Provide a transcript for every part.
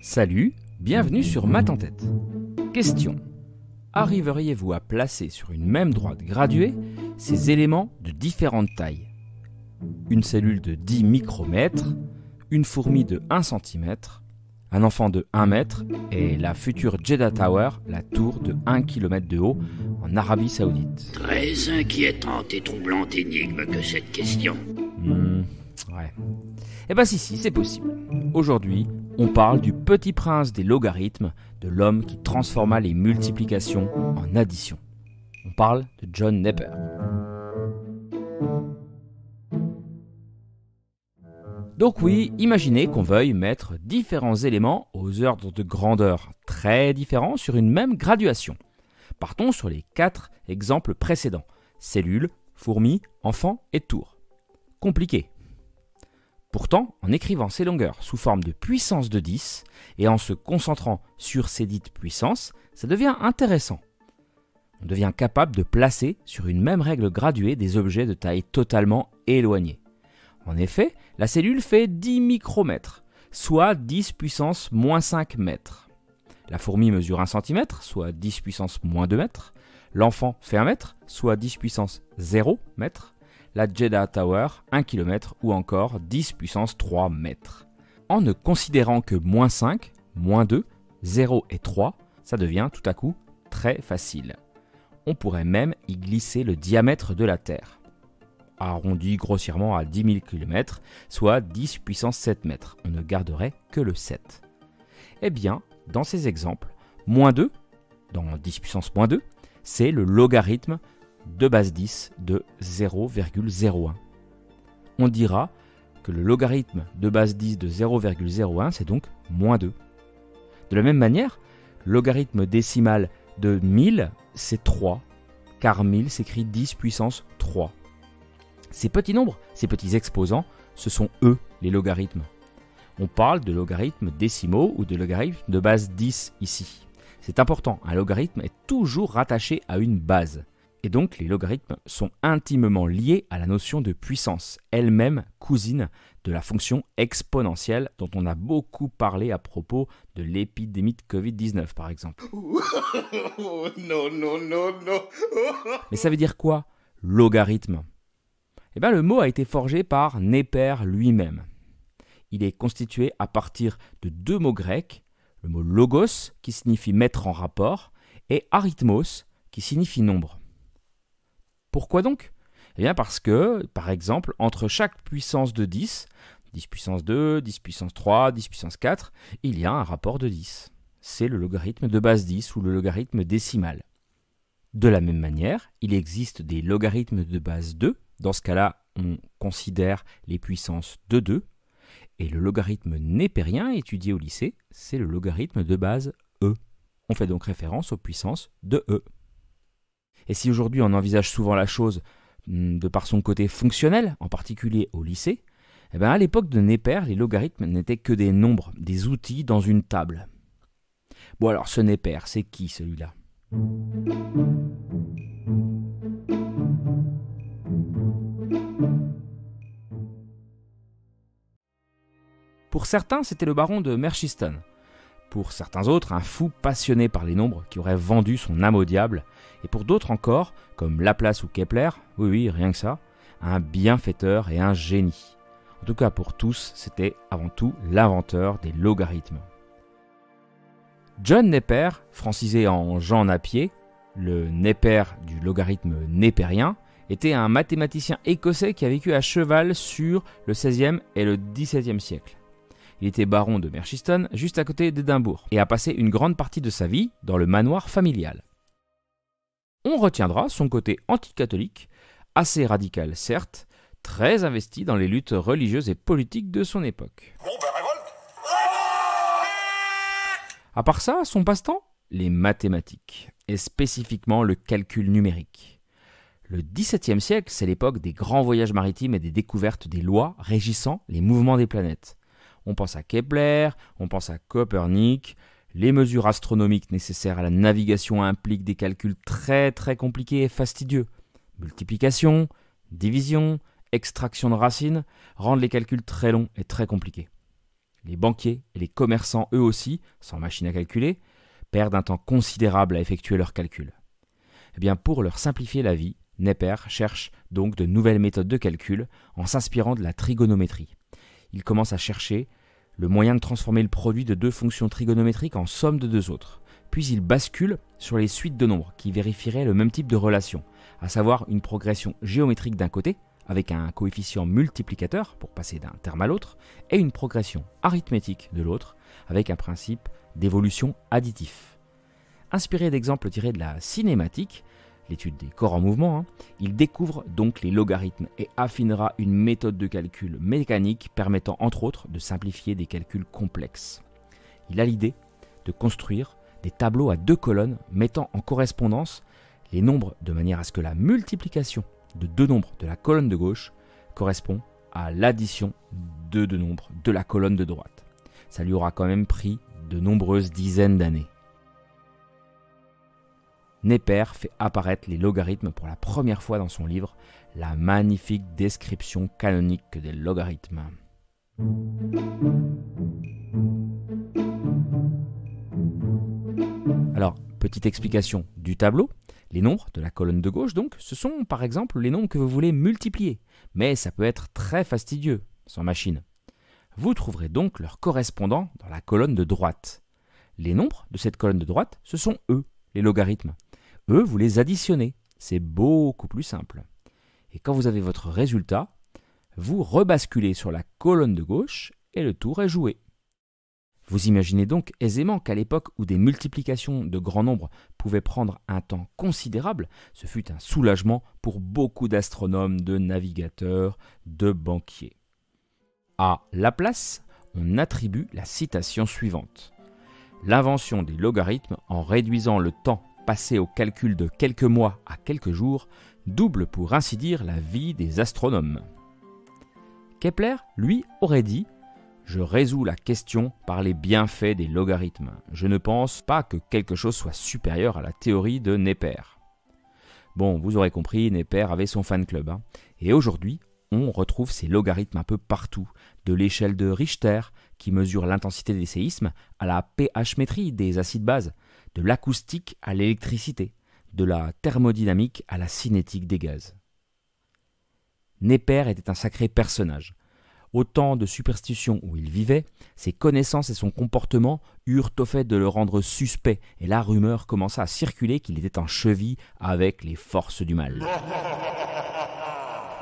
Salut, bienvenue sur Maths en tête. Question. Arriveriez-vous à placer sur une même droite graduée ces éléments de différentes tailles? Une cellule de 10 micromètres, une fourmi de 1 cm, un enfant de 1 mètre et la future Jeddah Tower, la tour de 1 km de haut en Arabie Saoudite. Très inquiétante et troublante énigme que cette question. Ouais. Eh ben si, c'est possible. Aujourd'hui, on parle du petit prince des logarithmes, de l'homme qui transforma les multiplications en addition. On parle de John Napier. Donc oui, imaginez qu'on veuille mettre différents éléments aux ordres de grandeur très différents sur une même graduation. Partons sur les 4 exemples précédents. Cellules, fourmis, enfants et tours. Compliqué. Pourtant, en écrivant ces longueurs sous forme de puissance de 10 et en se concentrant sur ces dites puissances, ça devient intéressant. On devient capable de placer sur une même règle graduée des objets de taille totalement éloignée. En effet, la cellule fait 10 micromètres, soit 10 puissance moins 5 mètres. La fourmi mesure 1 cm, soit 10 puissance moins 2 mètres. L'enfant fait 1 mètre, soit 10 puissance 0 mètres. La Jeddah Tower, 1 km ou encore 10 puissance 3 mètres. En ne considérant que moins 5, moins 2, 0 et 3, ça devient tout à coup très facile. On pourrait même y glisser le diamètre de la Terre, arrondi grossièrement à 10 000 km, soit 10 puissance 7 mètres. On ne garderait que le 7. Eh bien, dans ces exemples, moins 2, dans 10 puissance moins 2, c'est le logarithme de base 10 de 0,01. On dira que le logarithme de base 10 de 0,01, c'est donc moins 2. De la même manière, le logarithme décimal de 1000, c'est 3, car 1000 s'écrit 10 puissance 3. Ces petits nombres, ces petits exposants, ce sont eux les logarithmes. On parle de logarithmes décimaux ou de logarithmes de base 10 ici. C'est important, un logarithme est toujours rattaché à une base. Et donc les logarithmes sont intimement liés à la notion de puissance, elle-même cousine de la fonction exponentielle dont on a beaucoup parlé à propos de l'épidémie de Covid-19 par exemple. Non. Mais ça veut dire quoi, logarithme? Eh bien, le mot a été forgé par Napier lui-même. Il est constitué à partir de 2 mots grecs, le mot logos qui signifie mettre en rapport et arithmos qui signifie nombre. Pourquoi donc? Eh bien parce que, par exemple, entre chaque puissance de 10, 10 puissance 2, 10 puissance 3, 10 puissance 4, il y a un rapport de 10. C'est le logarithme de base 10 ou le logarithme décimal. De la même manière, il existe des logarithmes de base 2. Dans ce cas-là, on considère les puissances de 2. Et le logarithme népérien étudié au lycée, c'est le logarithme de base E. On fait donc référence aux puissances de E. Et si aujourd'hui on envisage souvent la chose de par son côté fonctionnel, en particulier au lycée, eh bien à l'époque de Napier, les logarithmes n'étaient que des nombres, des outils dans une table. Bon alors ce Napier, c'est qui celui-là? Pour certains, c'était le baron de Merchiston. Pour certains autres, un fou passionné par les nombres qui aurait vendu son âme au diable. Et pour d'autres encore, comme Laplace ou Kepler, oui, rien que ça, un bienfaiteur et un génie. En tout cas, pour tous, c'était avant tout l'inventeur des logarithmes. John Napier, francisé en Jean Napier, le Napier du logarithme népérien, était un mathématicien écossais qui a vécu à cheval sur le XVIe et le XVIIe siècle. Il était baron de Merchiston, juste à côté d'Édimbourg, et a passé une grande partie de sa vie dans le manoir familial. On retiendra son côté anticatholique, assez radical certes, très investi dans les luttes religieuses et politiques de son époque. Révolte. À part ça, son passe-temps? Les mathématiques, et spécifiquement le calcul numérique. Le XVIIe siècle, c'est l'époque des grands voyages maritimes et des découvertes des lois régissant les mouvements des planètes. On pense à Kepler, on pense à Copernic. Les mesures astronomiques nécessaires à la navigation impliquent des calculs très compliqués et fastidieux. Multiplication, division, extraction de racines rendent les calculs très longs et très compliqués. Les banquiers et les commerçants, eux aussi, sans machine à calculer, perdent un temps considérable à effectuer leurs calculs. Eh bien, pour leur simplifier la vie, Neper cherche donc de nouvelles méthodes de calcul en s'inspirant de la trigonométrie. Il commence à chercher le moyen de transformer le produit de deux fonctions trigonométriques en somme de deux autres. Puis il bascule sur les suites de nombres qui vérifieraient le même type de relation, à savoir une progression géométrique d'un côté, avec un coefficient multiplicateur pour passer d'un terme à l'autre, et une progression arithmétique de l'autre, avec un principe d'évolution additif. Inspiré d'exemples tirés de la cinématique, l'étude des corps en mouvement, il découvre donc les logarithmes et affinera une méthode de calcul mécanique permettant entre autres de simplifier des calculs complexes. Il a l'idée de construire des tableaux à deux colonnes mettant en correspondance les nombres de manière à ce que la multiplication de deux nombres de la colonne de gauche correspond à l'addition de deux nombres de la colonne de droite. Ça lui aura quand même pris de nombreuses dizaines d'années. Neper fait apparaître les logarithmes pour la première fois dans son livre « La magnifique description canonique des logarithmes ». Alors, petite explication du tableau. Les nombres de la colonne de gauche, donc, ce sont par exemple les nombres que vous voulez multiplier. Mais ça peut être très fastidieux, sans machine. Vous trouverez donc leur correspondant dans la colonne de droite. Les nombres de cette colonne de droite, ce sont eux, les logarithmes. Eux, vous les additionnez. C'est beaucoup plus simple. Et quand vous avez votre résultat, vous rebasculez sur la colonne de gauche et le tour est joué. Vous imaginez donc aisément qu'à l'époque où des multiplications de grands nombres pouvaient prendre un temps considérable, ce fut un soulagement pour beaucoup d'astronomes, de navigateurs, de banquiers. À Laplace, on attribue la citation suivante. L'invention des logarithmes, en réduisant le temps passé au calcul de quelques mois à quelques jours, double pour ainsi dire la vie des astronomes. Kepler, lui, aurait dit « Je résous la question par les bienfaits des logarithmes. Je ne pense pas que quelque chose soit supérieur à la théorie de Neper. » Bon, vous aurez compris, Neper avait son fan club. Et aujourd'hui, on retrouve ces logarithmes un peu partout, de l'échelle de Richter, qui mesure l'intensité des séismes, à la pH-métrie des acides bases, de l'acoustique à l'électricité, de la thermodynamique à la cinétique des gaz. Neper était un sacré personnage. Au temps de superstition où il vivait, ses connaissances et son comportement eurent au fait de le rendre suspect, et la rumeur commença à circuler qu'il était en cheville avec les forces du mal.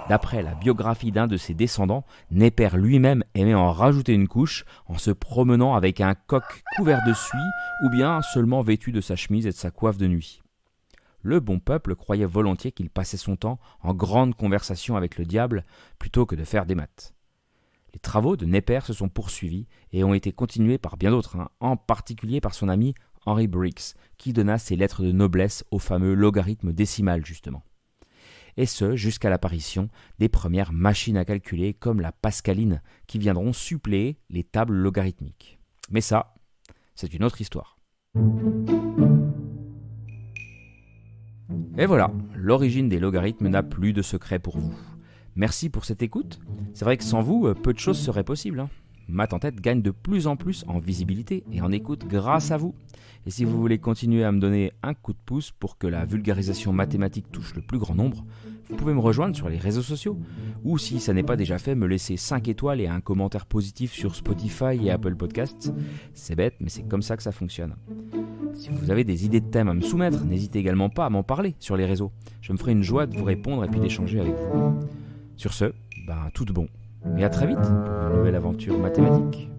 D'après la biographie d'un de ses descendants, Neper lui-même aimait en rajouter une couche en se promenant avec un coq couvert de suie ou bien seulement vêtu de sa chemise et de sa coiffe de nuit. Le bon peuple croyait volontiers qu'il passait son temps en grande conversation avec le diable plutôt que de faire des maths. Les travaux de Neper se sont poursuivis et ont été continués par bien d'autres, en particulier par son ami Henry Briggs, qui donna ses lettres de noblesse au fameux logarithme décimal justement. Et ce, jusqu'à l'apparition des premières machines à calculer comme la pascaline, qui viendront suppléer les tables logarithmiques. Mais ça, c'est une autre histoire. Et voilà, l'origine des logarithmes n'a plus de secret pour vous. Merci pour cette écoute. C'est vrai que sans vous, peu de choses seraient possibles. Math en tête gagne de plus en plus en visibilité et en écoute grâce à vous. Et si vous voulez continuer à me donner un coup de pouce pour que la vulgarisation mathématique touche le plus grand nombre, vous pouvez me rejoindre sur les réseaux sociaux. Ou si ça n'est pas déjà fait, me laisser 5 étoiles et un commentaire positif sur Spotify et Apple Podcasts. C'est bête, mais c'est comme ça que ça fonctionne. Si vous avez des idées de thèmes à me soumettre, n'hésitez également pas à m'en parler sur les réseaux. Je me ferai une joie de vous répondre et puis d'échanger avec vous. Sur ce, tout de bon. Et à très vite pour une nouvelle aventure mathématique.